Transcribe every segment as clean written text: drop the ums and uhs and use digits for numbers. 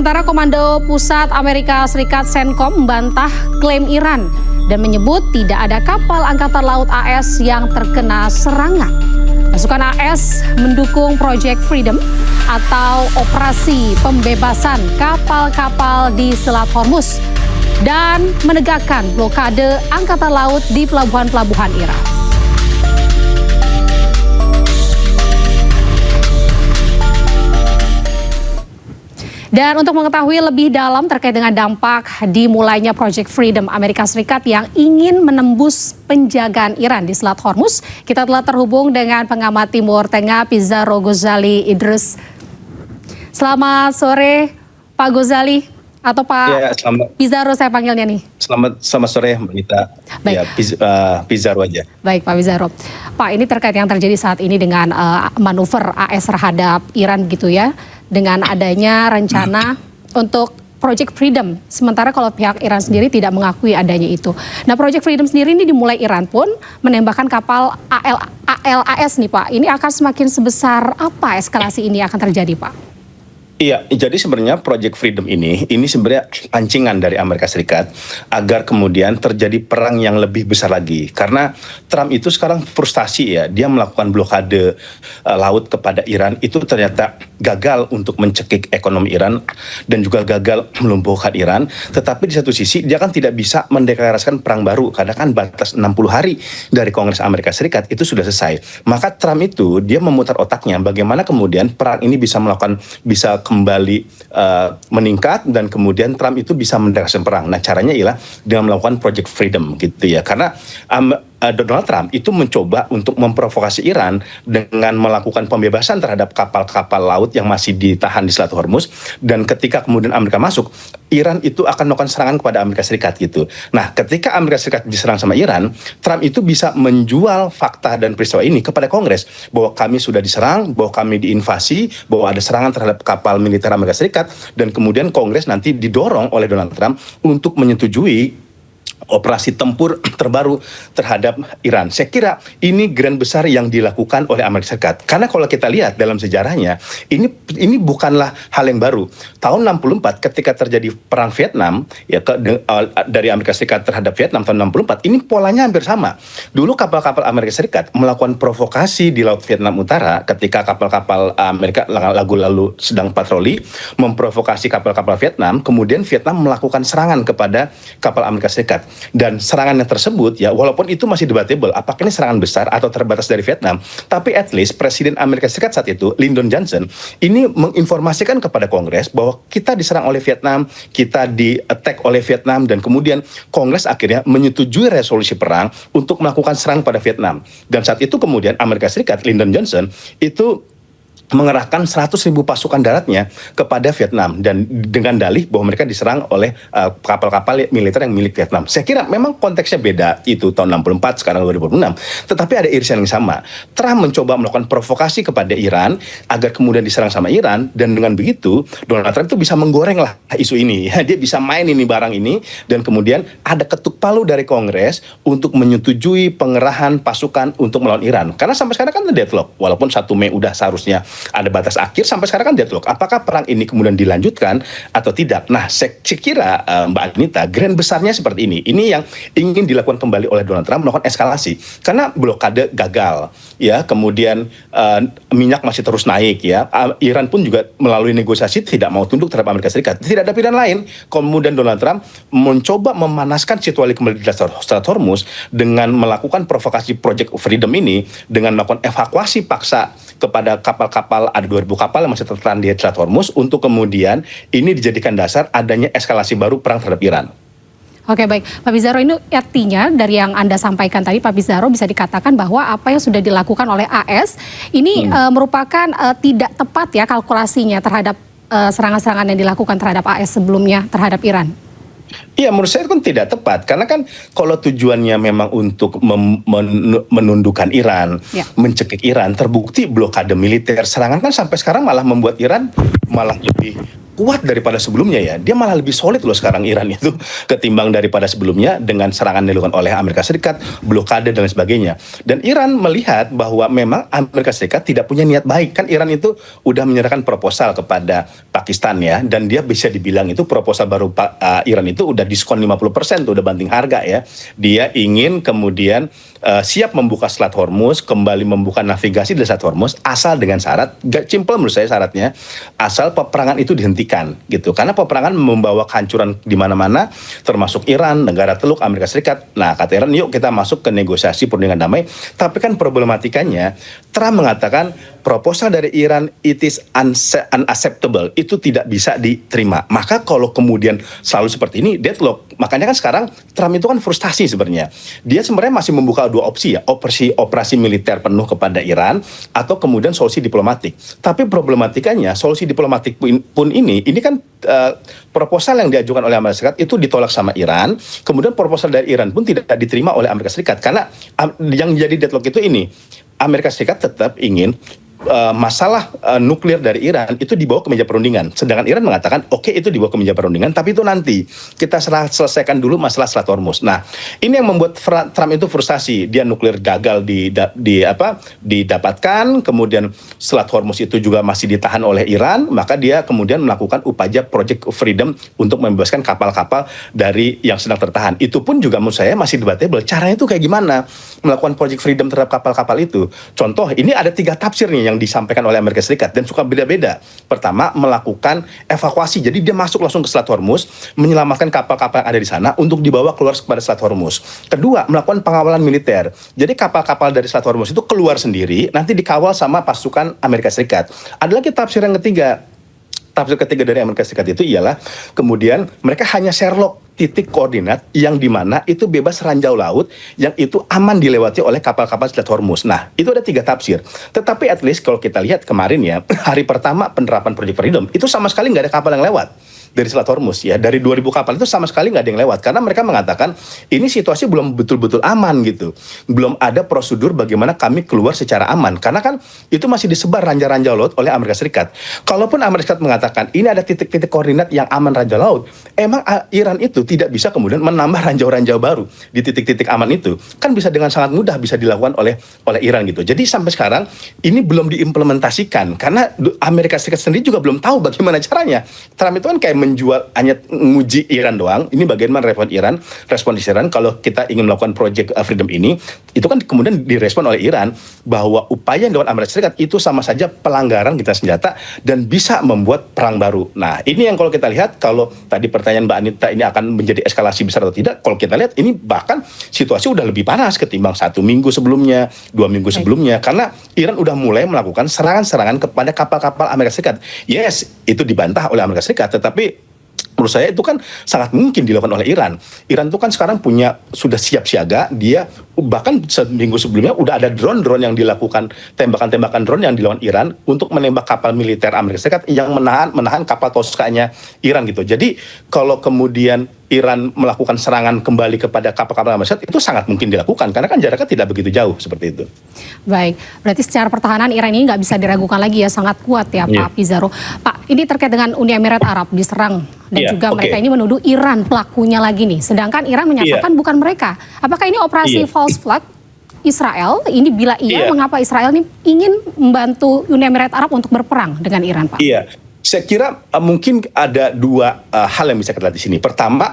Sementara Komando Pusat Amerika Serikat CENTCOM membantah klaim Iran dan menyebut tidak ada kapal Angkatan Laut AS yang terkena serangan. Pasukan AS mendukung Project Freedom atau operasi pembebasan kapal-kapal di Selat Hormuz dan menegakkan blokade Angkatan Laut di pelabuhan-pelabuhan Iran. Dan untuk mengetahui lebih dalam terkait dengan dampak dimulainya Project Freedom Amerika Serikat yang ingin menembus penjagaan Iran di Selat Hormuz, kita telah terhubung dengan pengamat Timur Tengah Pizarro Ghazali Idris. Selamat sore Pak Ghazali atau Pak Pizarro saya panggilnya nih. Selamat sore Mbak Nita. Baik. Ya, Pizarro aja. Baik Pak Pizarro. Pak, ini terkait yang terjadi saat ini dengan manuver AS terhadap Iran gitu ya. Dengan adanya rencana untuk Project Freedom. Sementara kalau pihak Iran sendiri tidak mengakui adanya itu. Nah, Project Freedom sendiri ini dimulai Iran pun menembakkan kapal ALAS nih Pak. Ini akan semakin sebesar apa eskalasi ini akan terjadi Pak? Iya, jadi sebenarnya Project Freedom ini sebenarnya pancingan dari Amerika Serikat agar kemudian terjadi perang yang lebih besar lagi. Karena Trump itu sekarang frustasi ya, dia melakukan blokade laut kepada Iran itu ternyata gagal untuk mencekik ekonomi Iran dan juga gagal melumpuhkan Iran. Tetapi di satu sisi dia kan tidak bisa mendeklarasikan perang baru karena kan batas 60 hari dari Kongres Amerika Serikat itu sudah selesai. Maka Trump itu dia memutar otaknya bagaimana kemudian perang ini bisa kembali meningkat dan kemudian Trump itu bisa mendeklarasikan perang. Nah, caranya ialah dengan melakukan Project Freedom gitu ya. Karena Donald Trump itu mencoba untuk memprovokasi Iran dengan melakukan pembebasan terhadap kapal-kapal laut yang masih ditahan di Selat Hormuz, dan ketika kemudian Amerika masuk, Iran itu akan melakukan serangan kepada Amerika Serikat gitu. Nah, ketika Amerika Serikat diserang sama Iran, Trump itu bisa menjual fakta dan peristiwa ini kepada Kongres bahwa kami sudah diserang, bahwa kami diinvasi, bahwa ada serangan terhadap kapal militer Amerika Serikat, dan kemudian Kongres nanti didorong oleh Donald Trump untuk menyetujui operasi tempur terbaru terhadap Iran. Saya kira ini grand besar yang dilakukan oleh Amerika Serikat. Karena kalau kita lihat dalam sejarahnya, ini bukanlah hal yang baru. Tahun 64 ketika terjadi perang Vietnam ya dari Amerika Serikat terhadap Vietnam tahun 64, ini polanya hampir sama. Dulu kapal-kapal Amerika Serikat melakukan provokasi di Laut Vietnam Utara ketika kapal-kapal Amerika lalu sedang patroli memprovokasi kapal-kapal Vietnam, kemudian Vietnam melakukan serangan kepada kapal Amerika Serikat. Dan serangannya tersebut ya walaupun itu masih debatable apakah ini serangan besar atau terbatas dari Vietnam, tapi at least Presiden Amerika Serikat saat itu Lyndon Johnson ini menginformasikan kepada Kongres bahwa kita diserang oleh Vietnam, kita di-attack oleh Vietnam, dan kemudian Kongres akhirnya menyetujui resolusi perang untuk melakukan serang pada Vietnam. Dan saat itu kemudian Amerika Serikat, Lyndon Johnson itu mengerahkan 100.000 pasukan daratnya kepada Vietnam dan dengan dalih bahwa mereka diserang oleh kapal-kapal militer yang milik Vietnam. Saya kira memang konteksnya beda itu tahun 64 sekarang 2006. Tetapi ada irisan yang sama. Trump mencoba melakukan provokasi kepada Iran agar kemudian diserang sama Iran, dan dengan begitu Donald Trump itu bisa menggoreng lah isu ini. Dia bisa main ini barang ini, dan kemudian ada ketuk palu dari Kongres untuk menyetujui pengerahan pasukan untuk melawan Iran. Karena sampai sekarang kan deadlock. Walaupun 1 Mei udah seharusnya ada batas akhir, sampai sekarang kan deadlock. Apakah perang ini kemudian dilanjutkan atau tidak? Nah, saya kira Mbak Anita, grand besarnya seperti ini. Ini yang ingin dilakukan kembali oleh Donald Trump, melakukan eskalasi. Karena blokade gagal, ya. Kemudian minyak masih terus naik, ya. Iran pun juga melalui negosiasi tidak mau tunduk terhadap Amerika Serikat. Tidak ada pilihan lain. Kemudian Donald Trump mencoba memanaskan situasi kembali di Selat Hormuz dengan melakukan provokasi Project Freedom ini, dengan melakukan evakuasi paksa kepada kapal-kapal, ada 2.000 kapal yang masih tertahan di Selat Hormuz, untuk kemudian ini dijadikan dasar adanya eskalasi baru perang terhadap Iran. Oke, baik. Pak Pizarro, ini artinya dari yang Anda sampaikan tadi Pak Pizarro bisa dikatakan bahwa apa yang sudah dilakukan oleh AS ini merupakan tidak tepat ya kalkulasinya terhadap serangan-serangan yang dilakukan terhadap AS sebelumnya terhadap Iran. Iya, menurut saya kan tidak tepat. Karena kan kalau tujuannya memang untuk menundukkan Iran, mencekik Iran, terbukti blokade militer, serangan kan sampai sekarang malah membuat Iran malah lebih kuat daripada sebelumnya ya. Dia malah lebih solid loh sekarang Iran itu ketimbang daripada sebelumnya dengan serangan dilakukan oleh Amerika Serikat, blokade dan lain sebagainya. Dan Iran melihat bahwa memang Amerika Serikat tidak punya niat baik. Kan Iran itu udah menyerahkan proposal kepada Pakistan ya, dan dia bisa dibilang itu proposal baru Iran itu udah diskon 50% tuh, udah banting harga ya. Dia ingin kemudian siap membuka Selat Hormuz, kembali membuka navigasi di Selat Hormuz, asal dengan syarat, gak simple menurut saya syaratnya, asal peperangan itu dihentikan gitu. Karena peperangan membawa kehancuran di mana-mana, termasuk Iran, negara Teluk, Amerika Serikat. Nah, kata Iran, yuk kita masuk ke negosiasi perundingan damai. Tapi kan problematikanya, Trump mengatakan proposal dari Iran it is unacceptable, itu tidak bisa diterima. Maka kalau kemudian selalu seperti ini, deadlock. Makanya kan sekarang Trump itu kan frustasi sebenarnya. Dia sebenarnya masih membuka dua opsi ya, operasi militer penuh kepada Iran atau kemudian solusi diplomatik. Tapi problematikanya solusi diplomatik pun ini kan proposal yang diajukan oleh Amerika Serikat itu ditolak sama Iran. Kemudian proposal dari Iran pun tidak diterima oleh Amerika Serikat karena yang jadi deadlock itu ini, Amerika Serikat tetap ingin masalah nuklir dari Iran itu dibawa ke meja perundingan. Sedangkan Iran mengatakan oke, itu dibawa ke meja perundingan, tapi itu nanti kita selesaikan dulu masalah Selat Hormuz. Nah, ini yang membuat Trump itu frustasi. Dia nuklir gagal didapatkan, kemudian Selat Hormuz itu juga masih ditahan oleh Iran, maka dia kemudian melakukan upaya Project Freedom untuk membebaskan kapal-kapal dari yang sedang tertahan. Itu pun juga menurut saya masih debatable. Caranya itu kayak gimana melakukan Project Freedom terhadap kapal-kapal itu? Contoh, ini ada 3 tafsir nih yang disampaikan oleh Amerika Serikat dan suka beda-beda. Pertama, melakukan evakuasi. Jadi dia masuk langsung ke Selat Hormuz, menyelamatkan kapal-kapal yang ada di sana untuk dibawa keluar kepada Selat Hormuz. Kedua, melakukan pengawalan militer. Jadi kapal-kapal dari Selat Hormuz itu keluar sendiri, nanti dikawal sama pasukan Amerika Serikat. Ada lagi tafsir yang ketiga. Tafsir ketiga dari Amerika Serikat itu ialah kemudian mereka hanya Sherlock titik koordinat yang dimana itu bebas ranjau laut yang itu aman dilewati oleh kapal-kapal Selat Hormuz. Nah, itu ada 3 tafsir. Tetapi at least kalau kita lihat kemarin ya, hari pertama penerapan Project Freedom itu sama sekali nggak ada kapal yang lewat dari Selat Hormuz ya. Dari 2.000 kapal itu sama sekali nggak ada yang lewat karena mereka mengatakan ini situasi belum betul-betul aman gitu. Belum ada prosedur bagaimana kami keluar secara aman karena kan itu masih disebar ranjau-ranjau laut oleh Amerika Serikat. Kalaupun Amerika Serikat mengatakan ini ada titik-titik koordinat yang aman ranjau laut, emang Iran itu tidak bisa kemudian menambah ranjau-ranjau baru di titik-titik aman itu. Kan bisa dengan sangat mudah bisa dilakukan oleh Iran gitu. Jadi sampai sekarang ini belum diimplementasikan karena Amerika Serikat sendiri juga belum tahu bagaimana caranya. Trump itu kan kayak menjual, hanya nguji Iran doang. Ini bagaimana respon Iran kalau kita ingin melakukan Project Freedom ini, itu kan kemudian direspon oleh Iran bahwa upaya yang dilakukan Amerika Serikat itu sama saja pelanggaran gencatan senjata dan bisa membuat perang baru. Nah, ini yang kalau kita lihat, kalau tadi pertanyaan Mbak Anita ini akan menjadi eskalasi besar atau tidak, kalau kita lihat ini bahkan situasi udah lebih panas ketimbang 1 minggu sebelumnya, 2 minggu sebelumnya, karena Iran udah mulai melakukan serangan-serangan kepada kapal-kapal Amerika Serikat. Yes, itu dibantah oleh Amerika Serikat, tetapi menurut saya itu kan sangat mungkin dilakukan oleh Iran. Iran itu kan sekarang sudah siap siaga, dia bahkan seminggu sebelumnya udah ada drone-drone yang dilakukan, tembakan-tembakan drone yang dilakukan Iran untuk menembak kapal militer Amerika Serikat yang menahan kapal Toskanya Iran gitu. Jadi kalau kemudian Iran melakukan serangan kembali kepada kapal-kapal Amerika Serikat itu sangat mungkin dilakukan karena kan jaraknya tidak begitu jauh seperti itu. Baik, berarti secara pertahanan Iran ini nggak bisa diragukan lagi ya, sangat kuat ya Pak Pizarro. Pak, ini terkait dengan Uni Emirat Arab diserang dan juga mereka ini menuduh Iran pelakunya lagi nih. Sedangkan Iran menyatakan bukan mereka. Apakah ini operasi false flag Israel? Ini bila mengapa Israel ini ingin membantu Uni Emirat Arab untuk berperang dengan Iran, Pak? Iya. Saya kira mungkin ada 2 hal yang bisa kita lihat di sini. Pertama,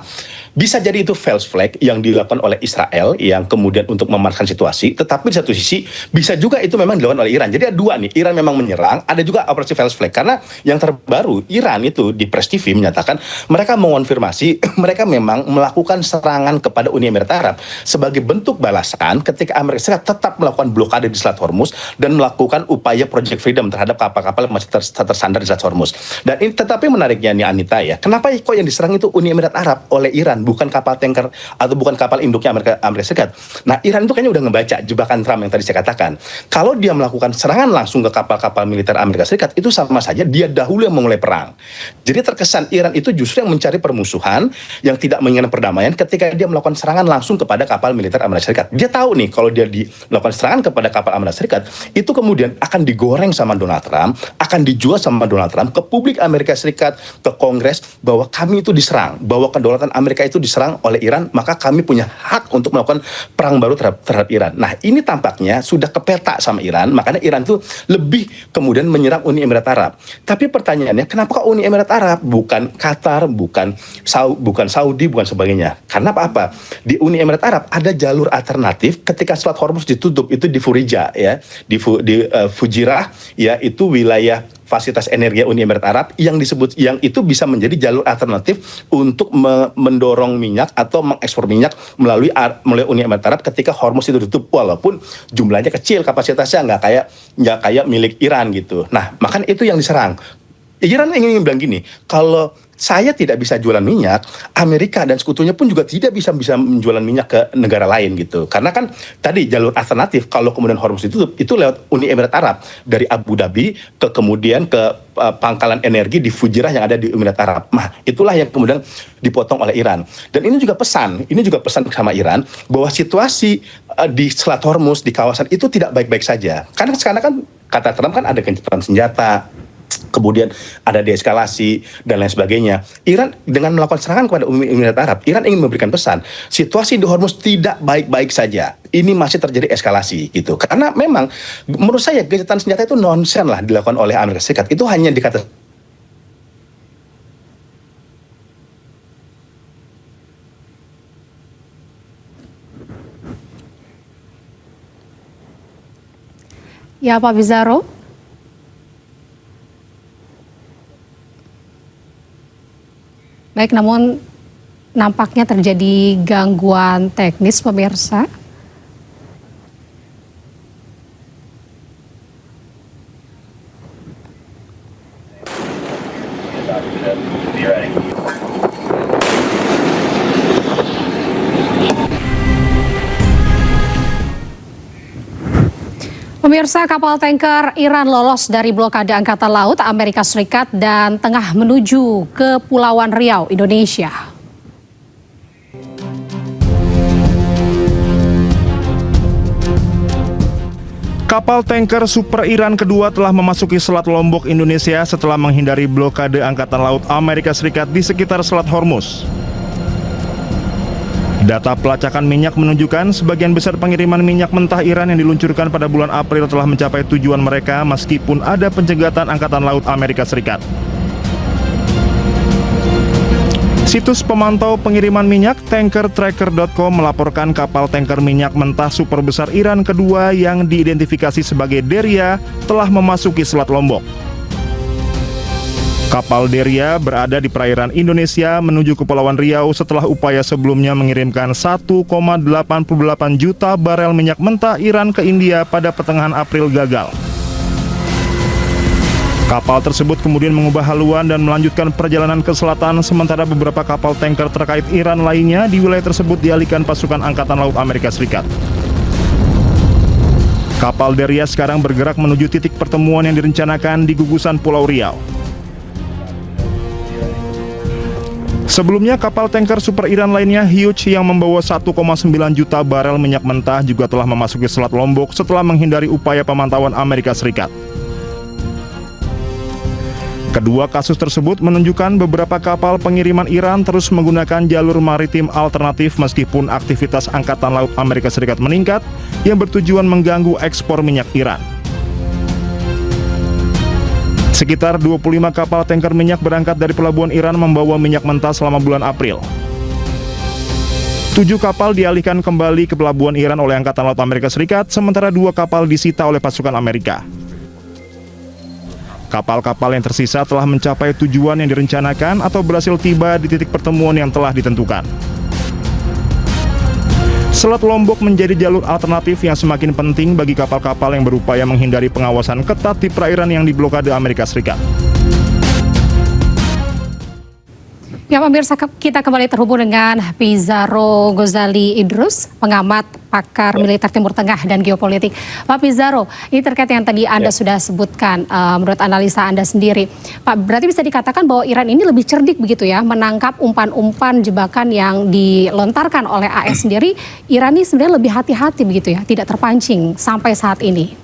bisa jadi itu false flag yang dilakukan oleh Israel yang kemudian untuk memanaskan situasi, tetapi di satu sisi bisa juga itu memang dilakukan oleh Iran. Jadi ada 2 nih, Iran memang menyerang, ada juga operasi false flag. Karena yang terbaru, Iran itu di Press TV menyatakan mereka mengonfirmasi mereka memang melakukan serangan kepada Uni Emirat Arab sebagai bentuk balasan ketika Amerika Serikat tetap melakukan blokade di Selat Hormuz dan melakukan upaya Project Freedom terhadap kapal-kapal yang masih tersandar di Selat Hormuz. Dan ini tetapi menariknya nih Anita ya, kenapa kok yang diserang itu Uni Emirat Arab oleh Iran bukan kapal tanker atau bukan kapal induknya Amerika Serikat. Nah, Iran itu kayaknya udah ngebaca jebakan Trump yang tadi saya katakan. Kalau dia melakukan serangan langsung ke kapal-kapal militer Amerika Serikat, itu sama saja dia dahulu yang memulai perang. Jadi terkesan Iran itu justru yang mencari permusuhan, yang tidak menginginkan perdamaian ketika dia melakukan serangan langsung kepada kapal militer Amerika Serikat. Dia tahu nih kalau dia melakukan serangan kepada kapal Amerika Serikat, itu kemudian akan digoreng sama Donald Trump, akan dijual sama Donald Trump ke publik Amerika Serikat, ke Kongres, bahwa kami itu diserang, bahwa kedaulatan Amerika itu diserang oleh Iran, maka kami punya hak untuk melakukan perang baru terhadap Iran. Nah, ini tampaknya sudah kepeta sama Iran, makanya Iran itu lebih kemudian menyerang Uni Emirat Arab. Tapi pertanyaannya, kenapa Uni Emirat Arab, bukan Qatar, bukan Saudi, bukan sebagainya? Karena apa? Di Uni Emirat Arab ada jalur alternatif ketika Selat Hormuz ditutup, itu di Furija ya, di Fujirah ya, itu wilayah fasilitas energi Uni Emirat Arab yang itu bisa menjadi jalur alternatif untuk mendorong minyak atau mengekspor minyak melalui Uni Emirat Arab ketika Hormuz itu ditutup, walaupun jumlahnya kecil, kapasitasnya nggak kayak milik Iran gitu. Nah, makanya itu yang diserang. Iran ingin bilang gini, kalau saya tidak bisa jualan minyak, Amerika dan sekutunya pun juga tidak bisa menjualan minyak ke negara lain gitu. Karena kan tadi jalur alternatif kalau kemudian Hormuz ditutup itu lewat Uni Emirat Arab dari Abu Dhabi kemudian ke pangkalan energi di Fujirah yang ada di Emirat Arab. Nah, itulah yang kemudian dipotong oleh Iran. Dan ini juga pesan sama Iran bahwa situasi di Selat Hormuz, di kawasan itu tidak baik-baik saja. Karena sekarang kan kata Trump kan ada gencatan senjata, kemudian ada deeskalasi dan lain sebagainya. Iran dengan melakukan serangan kepada Uni Emirat Arab, Iran ingin memberikan pesan, situasi di Hormuz tidak baik-baik saja. Ini masih terjadi eskalasi gitu. Karena memang menurut saya gencatan senjata itu nonsen lah dilakukan oleh Amerika Serikat. Itu hanya dikata Ya, Pak Bizarro. Baik, namun nampaknya terjadi gangguan teknis pemirsa. Pemirsa, kapal tanker Iran lolos dari blokade Angkatan Laut Amerika Serikat dan tengah menuju ke Kepulauan Riau, Indonesia. Kapal tanker Super Iran kedua telah memasuki Selat Lombok, Indonesia setelah menghindari blokade Angkatan Laut Amerika Serikat di sekitar Selat Hormuz. Data pelacakan minyak menunjukkan sebagian besar pengiriman minyak mentah Iran yang diluncurkan pada bulan April telah mencapai tujuan mereka meskipun ada pencegatan Angkatan Laut Amerika Serikat. Situs pemantau pengiriman minyak tankertracker.com melaporkan kapal tanker minyak mentah super besar Iran kedua yang diidentifikasi sebagai Derya telah memasuki Selat Lombok. Kapal Derya berada di perairan Indonesia menuju Kepulauan Riau setelah upaya sebelumnya mengirimkan 1,88 juta barel minyak mentah Iran ke India pada pertengahan April gagal. Kapal tersebut kemudian mengubah haluan dan melanjutkan perjalanan ke selatan, sementara beberapa kapal tanker terkait Iran lainnya di wilayah tersebut dialihkan pasukan Angkatan Laut Amerika Serikat. Kapal Derya sekarang bergerak menuju titik pertemuan yang direncanakan di gugusan Pulau Riau. Sebelumnya, kapal tanker Super Iran lainnya Huge yang membawa 1,9 juta barel minyak mentah juga telah memasuki Selat Lombok setelah menghindari upaya pemantauan Amerika Serikat. Kedua kasus tersebut menunjukkan beberapa kapal pengiriman Iran terus menggunakan jalur maritim alternatif meskipun aktivitas Angkatan Laut Amerika Serikat meningkat yang bertujuan mengganggu ekspor minyak Iran. Sekitar 25 kapal tanker minyak berangkat dari pelabuhan Iran membawa minyak mentah selama bulan April. 7 kapal dialihkan kembali ke pelabuhan Iran oleh Angkatan Laut Amerika Serikat, sementara 2 kapal disita oleh pasukan Amerika. Kapal-kapal yang tersisa telah mencapai tujuan yang direncanakan atau berhasil tiba di titik pertemuan yang telah ditentukan. Selat Lombok menjadi jalur alternatif yang semakin penting bagi kapal-kapal yang berupaya menghindari pengawasan ketat di perairan yang diblokade Amerika Serikat. Ya pemirsa, kita kembali terhubung dengan Pizarro Ghazali Idrus, pengamat pakar militer Timur Tengah dan geopolitik. Pak Pizarro, ini terkait yang tadi Anda sudah sebutkan, menurut analisa Anda sendiri. Pak, berarti bisa dikatakan bahwa Iran ini lebih cerdik begitu ya, menangkap umpan-umpan jebakan yang dilontarkan oleh AS sendiri. Iran ini sebenarnya lebih hati-hati begitu ya, tidak terpancing sampai saat ini.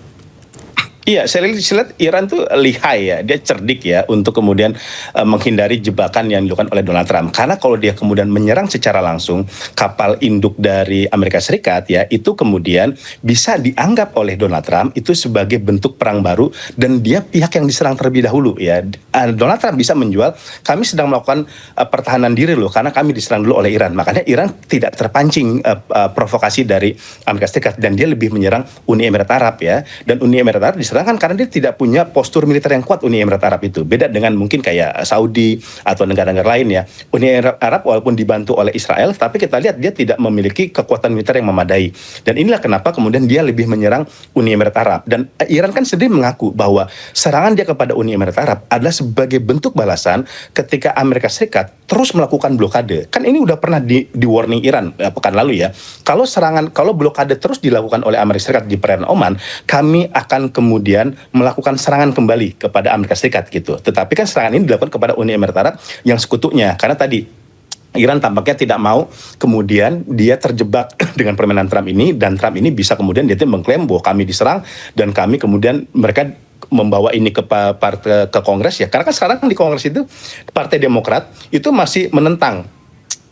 Iya, saya lihat Iran tuh lihai ya, dia cerdik ya untuk kemudian menghindari jebakan yang dilakukan oleh Donald Trump. Karena kalau dia kemudian menyerang secara langsung kapal induk dari Amerika Serikat ya, itu kemudian bisa dianggap oleh Donald Trump itu sebagai bentuk perang baru dan dia pihak yang diserang terlebih dahulu ya. Donald Trump bisa menjual, kami sedang melakukan pertahanan diri loh karena kami diserang dulu oleh Iran. Makanya Iran tidak terpancing provokasi dari Amerika Serikat dan dia lebih menyerang Uni Emirat Arab ya. Dan Uni Emirat Arab diserang kan karena dia tidak punya postur militer yang kuat Uni Emirat Arab itu. Beda dengan mungkin kayak Saudi atau negara-negara lain ya. Uni Emirat Arab walaupun dibantu oleh Israel, tapi kita lihat dia tidak memiliki kekuatan militer yang memadai. Dan inilah kenapa kemudian dia lebih menyerang Uni Emirat Arab. Dan Iran kan sendiri mengaku bahwa serangan dia kepada Uni Emirat Arab adalah sebagai bentuk balasan ketika Amerika Serikat terus melakukan blokade. Kan ini udah pernah di warning Iran pekan lalu ya. Kalau blokade terus dilakukan oleh Amerika Serikat di perairan Oman, kami akan kemudian melakukan serangan kembali kepada Amerika Serikat gitu. Tetapi kan serangan ini dilakukan kepada Uni Emirat Arab yang sekutunya. Karena tadi Iran tampaknya tidak mau kemudian dia terjebak dengan permainan Trump ini, dan Trump ini bisa kemudian dia mengklaim bahwa kami diserang dan kami kemudian mereka membawa ini ke Kongres ya. Karena kan sekarang di Kongres itu Partai Demokrat itu masih menentang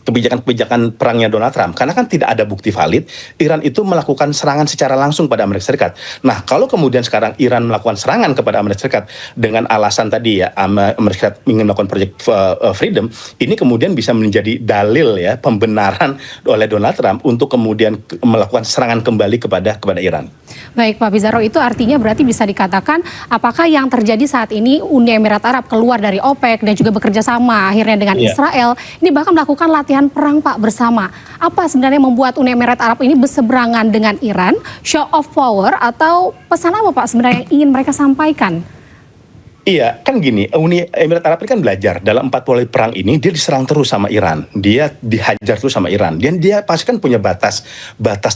kebijakan-kebijakan perangnya Donald Trump. Karena kan tidak ada bukti valid, Iran itu melakukan serangan secara langsung pada Amerika Serikat. Nah, kalau kemudian sekarang Iran melakukan serangan kepada Amerika Serikat dengan alasan tadi ya, Amerika Serikat ingin melakukan Project Freedom, ini kemudian bisa menjadi dalil ya, pembenaran oleh Donald Trump untuk kemudian melakukan serangan kembali kepada Iran. Baik Pak Pizarro, itu artinya berarti bisa dikatakan apakah yang terjadi saat ini Uni Emirat Arab keluar dari OPEC dan juga bekerja sama akhirnya dengan Israel, ini bahkan melakukan latihan perang Pak bersama. Apa sebenarnya membuat Uni Emirat Arab ini berseberangan dengan Iran? Show of power atau pesan apa Pak sebenarnya yang ingin mereka sampaikan? Iya, kan gini, Uni Emirat Arab ini kan belajar dalam 4 kali perang ini dia diserang terus sama Iran, dia dihajar terus sama Iran, dan dia pasti kan punya batas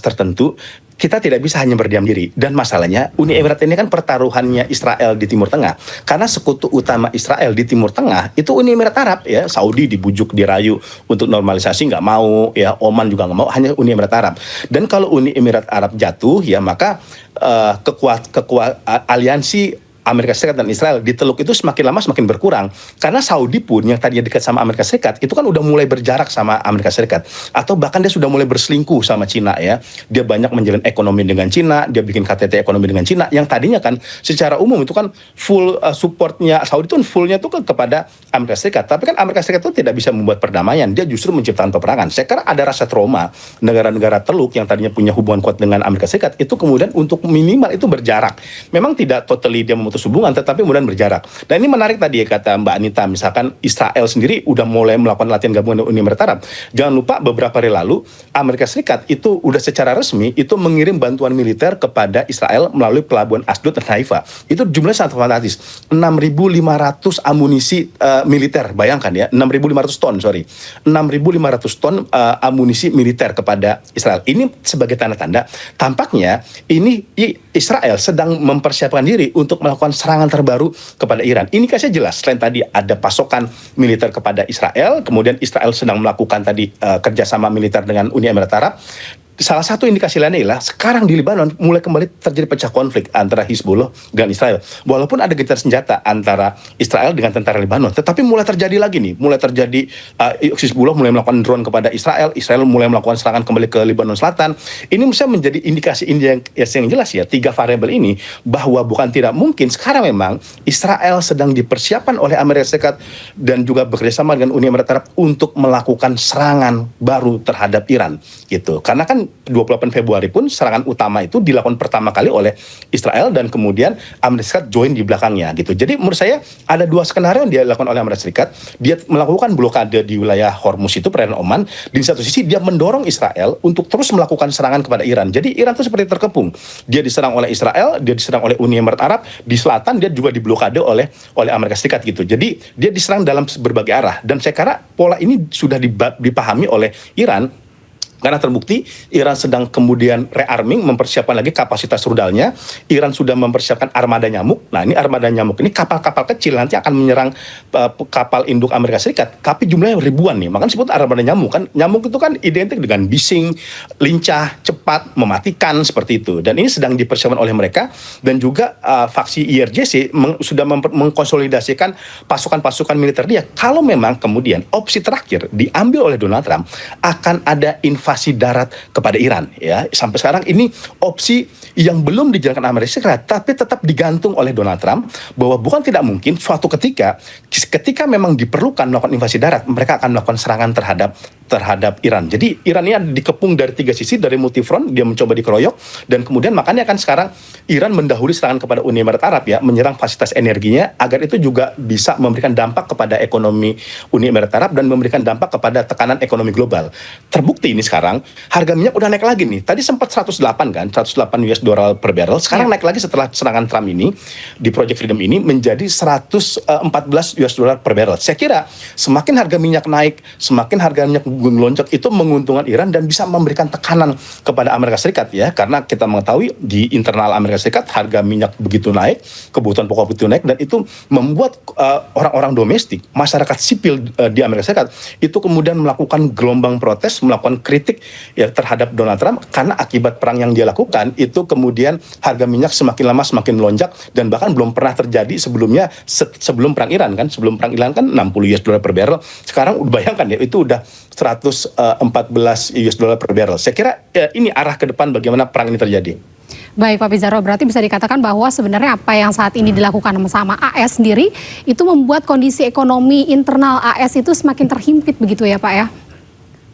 tertentu. Kita tidak bisa hanya berdiam diri. Dan masalahnya Uni Emirat ini kan pertaruhannya Israel di Timur Tengah. Karena sekutu utama Israel di Timur Tengah itu Uni Emirat Arab ya. Saudi dibujuk, dirayu untuk normalisasi nggak mau ya. Oman juga nggak mau, hanya Uni Emirat Arab. Dan kalau Uni Emirat Arab jatuh ya maka aliansi Amerika Serikat dan Israel di Teluk itu semakin lama semakin berkurang. Karena Saudi pun yang tadinya dekat sama Amerika Serikat itu kan udah mulai berjarak sama Amerika Serikat. Atau bahkan dia sudah mulai berselingkuh sama Cina ya. Dia banyak menjalin ekonomi dengan Cina, dia bikin KTT ekonomi dengan Cina. Yang tadinya kan secara umum itu kan full supportnya Saudi itu fullnya itu kepada Amerika Serikat. Tapi kan Amerika Serikat itu tidak bisa membuat perdamaian. Dia justru menciptakan peperangan. Saya kira ada rasa trauma negara-negara Teluk yang tadinya punya hubungan kuat dengan Amerika Serikat itu kemudian untuk minimal itu berjarak. Memang tidak totally dia memutus hubungan, tetapi kemudian berjarak. Dan ini menarik tadi ya kata Mbak Anita, misalkan Israel sendiri udah mulai melakukan latihan gabungan Uni Emirat Arab. Jangan lupa beberapa hari lalu Amerika Serikat itu udah secara resmi itu mengirim bantuan militer kepada Israel melalui pelabuhan Asdod dan Haifa. Itu jumlahnya sangat fantastis. 6.500 amunisi militer, bayangkan ya, 6.500 ton, 6.500 ton amunisi militer kepada Israel. Ini sebagai tanda-tanda tampaknya ini Israel sedang mempersiapkan diri untuk melakukan serangan terbaru kepada Iran. Ini kasih jelas, selain tadi ada pasokan militer kepada Israel, kemudian Israel sedang melakukan tadi kerjasama militer dengan Uni Emirat Arab. Salah satu indikasi lainnya adalah sekarang di Lebanon mulai kembali terjadi pecah konflik antara Hizbullah dengan Israel. Walaupun ada gencatan senjata antara Israel dengan tentara Lebanon, tetapi mulai terjadi lagi nih, Hizbullah mulai melakukan drone kepada Israel mulai melakukan serangan kembali ke Lebanon Selatan. Ini bisa menjadi indikasi yang jelas ya, 3 variabel ini bahwa bukan tidak mungkin sekarang memang Israel sedang dipersiapkan oleh Amerika Serikat dan juga bekerjasama dengan Uni Emirat Arab untuk melakukan serangan baru terhadap Iran gitu. Karena kan bahkan 28 Februari pun serangan utama itu dilakukan pertama kali oleh Israel dan kemudian Amerika Serikat join di belakangnya gitu. Jadi menurut saya ada dua skenario yang dilakukan oleh Amerika Serikat. Dia melakukan blokade di wilayah Hormuz itu, perairan Oman. Di satu sisi dia mendorong Israel untuk terus melakukan serangan kepada Iran. Jadi Iran itu seperti terkepung. Dia diserang oleh Israel, dia diserang oleh Uni Emirat Arab, di selatan dia juga diblokade oleh Amerika Serikat gitu. Jadi dia diserang dalam berbagai arah. Dan saya kira pola ini sudah dipahami oleh Iran. Karena terbukti Iran sedang kemudian rearming, mempersiapkan lagi kapasitas rudalnya. Iran sudah mempersiapkan armada nyamuk. Nah, ini armada nyamuk ini kapal-kapal kecil nanti akan menyerang kapal induk Amerika Serikat. Tapi jumlahnya ribuan nih. Makanya disebut armada nyamuk kan. Nyamuk itu kan identik dengan bising, lincah, cepat, mematikan seperti itu. Dan ini sedang dipersiapkan oleh mereka. Dan juga faksi IRGC sudah mengkonsolidasikan pasukan-pasukan militer dia. Kalau memang kemudian opsi terakhir diambil oleh Donald Trump, akan ada invasi darat kepada Iran ya. Sampai sekarang ini opsi yang belum dijalankan Amerika Serikat, tapi tetap digantung oleh Donald Trump bahwa bukan tidak mungkin suatu ketika memang diperlukan melakukan invasi darat, mereka akan melakukan serangan terhadap Iran. Jadi Iran ini dikepung dari tiga sisi, dari multifront, dia mencoba dikeroyok, dan kemudian makanya kan sekarang Iran mendahului serangan kepada Uni Emirat Arab ya, menyerang fasilitas energinya agar itu juga bisa memberikan dampak kepada ekonomi Uni Emirat Arab dan memberikan dampak kepada tekanan ekonomi global. Terbukti ini sekarang harga minyak udah naik lagi nih. Tadi sempat 108 kan, 108 US dollar per barrel. Sekarang naik lagi setelah serangan Trump ini di Project Freedom ini menjadi 114 US dollar per barrel. Saya kira semakin harga minyak naik, semakin harga minyak melonjak, itu menguntungkan Iran dan bisa memberikan tekanan kepada Amerika Serikat ya, karena kita mengetahui di internal Amerika Serikat harga minyak begitu naik, kebutuhan pokok begitu naik, dan itu membuat orang-orang domestik, masyarakat sipil di Amerika Serikat itu kemudian melakukan gelombang protes, melakukan kritik ya terhadap Donald Trump, karena akibat perang yang dia lakukan itu kemudian harga minyak semakin lama semakin melonjak, dan bahkan belum pernah terjadi sebelumnya sebelum perang Iran kan. Sebelum perang Iran kan 60 US dollar per barrel. Sekarang bayangkan ya, itu udah 114 US dollar per barrel. Saya kira ini arah ke depan bagaimana perang ini terjadi. Baik Pak Pizarro, berarti bisa dikatakan bahwa sebenarnya apa yang saat ini dilakukan sama AS sendiri itu membuat kondisi ekonomi internal AS itu semakin terhimpit begitu ya Pak ya?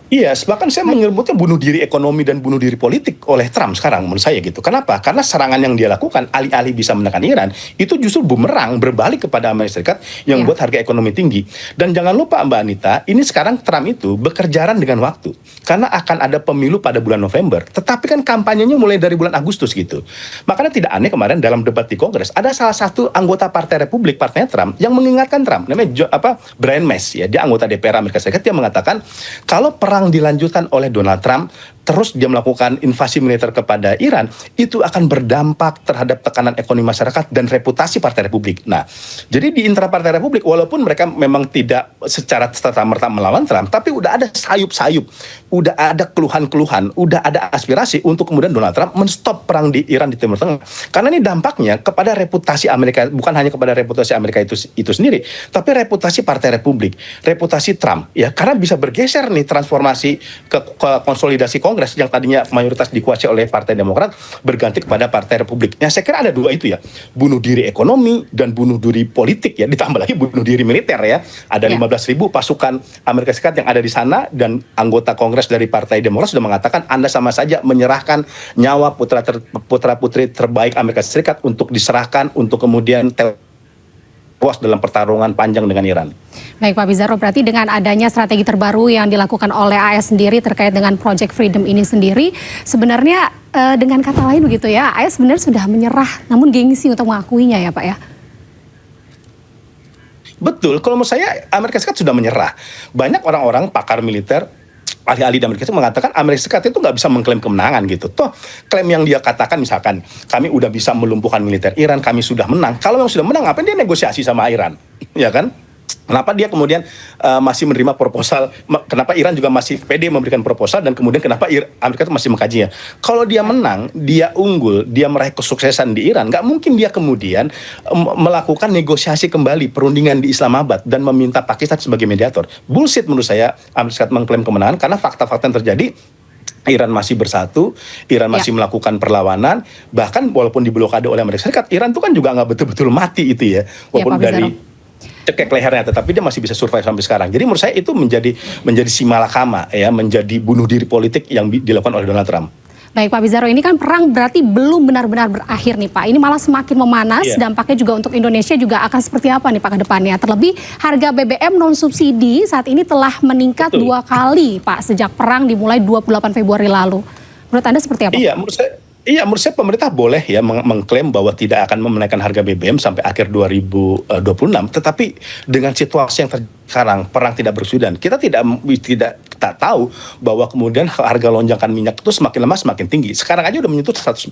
Iya, bahkan saya menyebutnya bunuh diri ekonomi dan bunuh diri politik oleh Trump sekarang menurut saya gitu. Kenapa? Karena serangan yang dia lakukan alih-alih bisa menekan Iran, itu justru bumerang berbalik kepada Amerika Serikat yang buat harga ekonomi tinggi. Dan jangan lupa Mbak Anita, ini sekarang Trump itu bekerjaan dengan waktu. Karena akan ada pemilu pada bulan November, tetapi kan kampanyenya mulai dari bulan Agustus gitu. Makanya tidak aneh kemarin dalam debat di Kongres, ada salah satu anggota Partai Republik, partainya Trump, yang mengingatkan Trump, namanya Brian Mast ya, dia anggota DPR Amerika Serikat, dia mengatakan kalau perang dilanjutkan oleh Donald Trump, terus dia melakukan invasi militer kepada Iran, itu akan berdampak terhadap tekanan ekonomi masyarakat dan reputasi Partai Republik. Nah, jadi di internal Partai Republik, walaupun mereka memang tidak secara serta-merta melawan Trump, tapi udah ada sayup-sayup, udah ada keluhan-keluhan, udah ada aspirasi untuk kemudian Donald Trump menstop perang di Iran di Timur Tengah. Karena ini dampaknya kepada reputasi Amerika, bukan hanya kepada reputasi Amerika itu sendiri, tapi reputasi Partai Republik, reputasi Trump, ya, karena bisa bergeser nih transformasi ke konsolidasi Kongres yang tadinya mayoritas dikuasai oleh Partai Demokrat berganti kepada Partai Republik. Ya, saya kira ada dua itu ya, bunuh diri ekonomi dan bunuh diri politik ya, ditambah lagi bunuh diri militer ya. Ada 15.000 pasukan Amerika Serikat yang ada di sana, dan anggota Kongres dari Partai Demokrat sudah mengatakan Anda sama saja menyerahkan nyawa putra-putri terbaik Amerika Serikat untuk diserahkan untuk kemudian tewas dalam pertarungan panjang dengan Iran. Baik Pak Pizarro, berarti dengan adanya strategi terbaru yang dilakukan oleh AS sendiri terkait dengan Project Freedom ini sendiri, sebenarnya dengan kata lain begitu ya, AS sebenarnya sudah menyerah, namun gengsi untuk mengakuinya ya Pak ya? Betul, kalau menurut saya Amerika Serikat sudah menyerah. Banyak orang-orang pakar militer, ahli-ahli di Amerika Serikat mengatakan Amerika Serikat itu nggak bisa mengklaim kemenangan gitu. Toh klaim yang dia katakan misalkan kami udah bisa melumpuhkan militer Iran, kami sudah menang. Kalau memang sudah menang, ngapain dia negosiasi sama Iran? Ya kan? Kenapa dia kemudian masih menerima proposal? Kenapa Iran juga masih pede memberikan proposal, dan kemudian kenapa Amerika itu masih mengkajinya? Kalau dia menang, dia unggul, dia meraih kesuksesan di Iran, nggak mungkin dia kemudian melakukan negosiasi kembali perundingan di Islamabad dan meminta Pakistan sebagai mediator. Bullshit menurut saya Amerika Serikat mengklaim kemenangan, karena fakta-fakta yang terjadi, Iran masih bersatu, Iran masih melakukan perlawanan, bahkan walaupun diblokade oleh Amerika Serikat, Iran itu kan juga nggak betul-betul mati itu ya, walaupun dari cekek lehernya, tetapi dia masih bisa survive sampai sekarang. Jadi menurut saya itu menjadi si malakama ya, menjadi bunuh diri politik yang dilakukan oleh Donald Trump. Baik Pak Pizarro, ini kan perang berarti belum benar-benar berakhir nih Pak. Ini malah semakin memanas, dampaknya juga untuk Indonesia juga akan seperti apa nih Pak ke depannya. Terlebih harga BBM non subsidi saat ini telah meningkat 2 kali Pak sejak perang dimulai 28 Februari lalu. Menurut Anda seperti apa? Iya, menurut saya pemerintah boleh ya mengklaim bahwa tidak akan menaikkan harga BBM sampai akhir 2026, tetapi dengan situasi yang sekarang perang tidak berkesudahan, kita tidak tahu bahwa kemudian harga lonjakan minyak itu semakin lama semakin tinggi. Sekarang aja udah menyentuh 114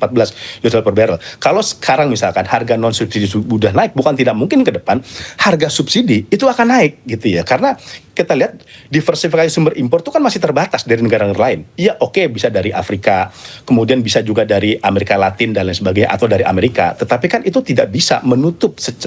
US dollar per barrel. Kalau sekarang misalkan harga non subsidi sudah naik, bukan tidak mungkin ke depan harga subsidi itu akan naik gitu ya. Karena kita lihat diversifikasi sumber impor itu kan masih terbatas dari negara-negara lain. Iya oke, bisa dari Afrika, kemudian bisa juga dari Amerika Latin dan lain sebagainya, atau dari Amerika. Tetapi kan itu tidak bisa menutup 100%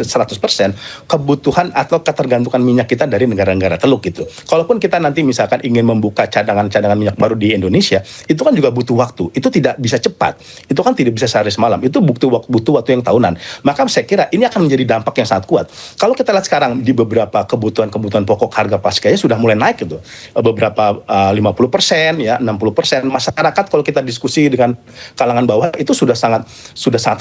kebutuhan atau ketergantungan minyak kita dari negara-negara teluk gitu. Kalaupun kita nanti misalkan ingin membuka cadangan-cadangan minyak baru di Indonesia, itu kan juga butuh waktu. Itu tidak bisa cepat. Itu kan tidak bisa sehari semalam. Itu butuh waktu yang tahunan. Maka saya kira ini akan menjadi dampak yang sangat kuat. Kalau kita lihat sekarang di beberapa kebutuhan pokok harga kayaknya sudah mulai naik gitu. Beberapa 50% ya, 60%. Masyarakat kalau kita diskusi dengan kalangan bawah itu sudah sangat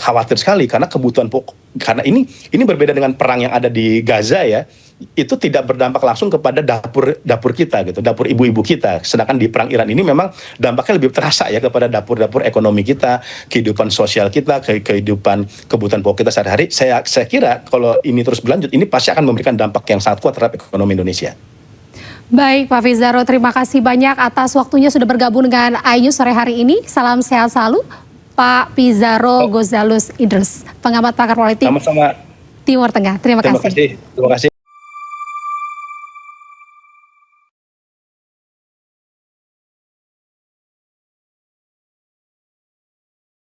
khawatir sekali karena kebutuhan pokok, karena ini berbeda dengan perang yang ada di Gaza ya. Itu tidak berdampak langsung kepada dapur kita gitu, dapur ibu-ibu kita. Sedangkan di perang Iran ini memang dampaknya lebih terasa ya kepada dapur ekonomi kita, kehidupan sosial kita, kehidupan kebutuhan pokok kita sehari-hari. Saya kira kalau ini terus berlanjut, ini pasti akan memberikan dampak yang sangat kuat terhadap ekonomi Indonesia. Baik Pak Pizarro, terima kasih banyak atas waktunya sudah bergabung dengan iNews sore hari ini. Salam sehat selalu Pak Pizarro Gonzalez Idris, pengamat pakar politik Sama-sama. Timur Tengah. Terima kasih. Terima kasih.